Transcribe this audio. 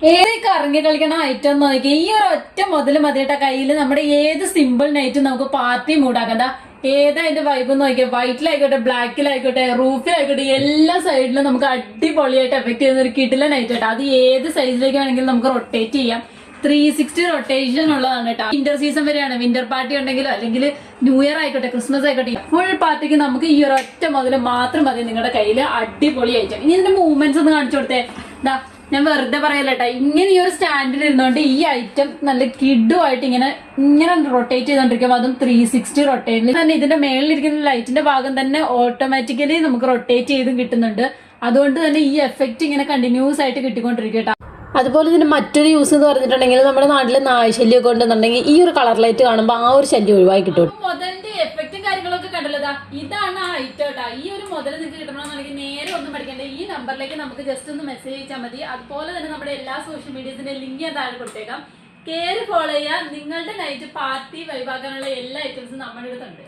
ഏത് കറങ്ങി കളിക്കണ ഐറ്റം നോക്കി ഈ ഒരു ഒറ്റ മുതൽ മതിയിട്ട കയ്യിൽ നമ്മുടെ ഏത് സിമ്പിൾ നൈറ്റും നമുക്ക് പാർട്ടി മൂടാക്കണ്ട. ഏതാ അതിന്റെ വൈബ് നോക്കിയാൽ വൈറ്റിലായിക്കോട്ടെ, ബ്ലാക്കിലായിക്കോട്ടെ, റൂഫിലായിക്കോട്ടെ, എല്ലാ സൈഡിലും നമുക്ക് അടിപൊളിയായിട്ട് എഫക്ട് ചെയ്യുന്ന ഒരു കിടില നൈറ്റ് കേട്ടോ. അത് ഏത് സൈസിലേക്ക് വേണമെങ്കിലും നമുക്ക് റൊട്ടേറ്റ് ചെയ്യാം. 360 റൊട്ടേഷൻ ഉള്ളതാണ് കേട്ടോ. വിന്റർ സീസൺ വരെയാണ്. വിന്റർ പാർട്ടി ഉണ്ടെങ്കിലോ അല്ലെങ്കിൽ ന്യൂ ഇയർ ആയിക്കോട്ടെ, ക്രിസ്മസ് ആയിക്കോട്ടെ, ഫുൾ പാർട്ടിക്ക് നമുക്ക് ഈ ഒരു ഒറ്റ മുതൽ മാത്രം മതി നിങ്ങളുടെ കയ്യിൽ അടിപൊളിയായിട്ട്. ഇനി ഇതിന്റെ മൂവ്മെന്റ്സ് ഒന്ന് കാണിച്ചു കൊടുത്തേ. എന്താ ഞാൻ വെറുതെ പറയല്ലേട്ടാ, ഇങ്ങനെ ഈ ഒരു സ്റ്റാൻഡിൽ ഇരുന്നോണ്ട് ഈ ഐറ്റം നല്ല കിഡുമായിട്ട് ഇങ്ങനെ റൊട്ടേറ്റ് ചെയ്തോണ്ടിരിക്കും. അതും 360 റൊട്ടേറ്റ് തന്നെ. ഇതിന്റെ മേളിലിരിക്കുന്ന ലൈറ്റിന്റെ ഭാഗം തന്നെ ഓട്ടോമാറ്റിക്കലി നമുക്ക് റൊട്ടേറ്റ് ചെയ്തും കിട്ടുന്നുണ്ട്. അതുകൊണ്ട് തന്നെ ഈ എഫക്റ്റ് ഇങ്ങനെ കണ്ടിന്യൂസ് ആയിട്ട് കിട്ടിക്കൊണ്ടിരിക്കും കേട്ടോ. അതുപോലെ ഇതിന് മറ്റൊരു യൂസ് എന്ന് പറഞ്ഞിട്ടുണ്ടെങ്കിൽ നമ്മുടെ നാട്ടിലെ നായശല്യമൊക്കെ ഉണ്ടെന്നുണ്ടെങ്കിൽ ഈ ഒരു കളർ ലൈറ്റ് കാണുമ്പോൾ ആ ഒരു ശല്യം ഒഴിവാക്കി കിട്ടും. മുതലിന്റെ എഫക്റ്റും കാര്യങ്ങളൊക്കെ കണ്ടല്ലോ. ഇതാണ് ആ ഐറ്റം കേട്ടോ. ഈ ഒരു മുതൽ നിങ്ങൾക്ക് കിട്ടണമെന്നുണ്ടെങ്കിൽ നേരെ ഒന്നും പഠിക്കേണ്ട, ഈ നമ്പറിലേക്ക് നമുക്ക് ജസ്റ്റ് ഒന്ന് മെസ്സേജ് അയച്ചാൽ മതി. അതുപോലെ തന്നെ നമ്മുടെ എല്ലാ സോഷ്യൽ മീഡിയത്തിന്റെ ലിങ്ക് ഞാൻ താഴെ കൊടുത്തേക്കാം. കേറി ഫോളോ ചെയ്യുക. നിങ്ങളുടെ നൈറ്റ് പാർട്ടി വൈബാക്കാനുള്ള എല്ലാ ഐറ്റംസും നമ്മുടെ അടുത്തുണ്ട്.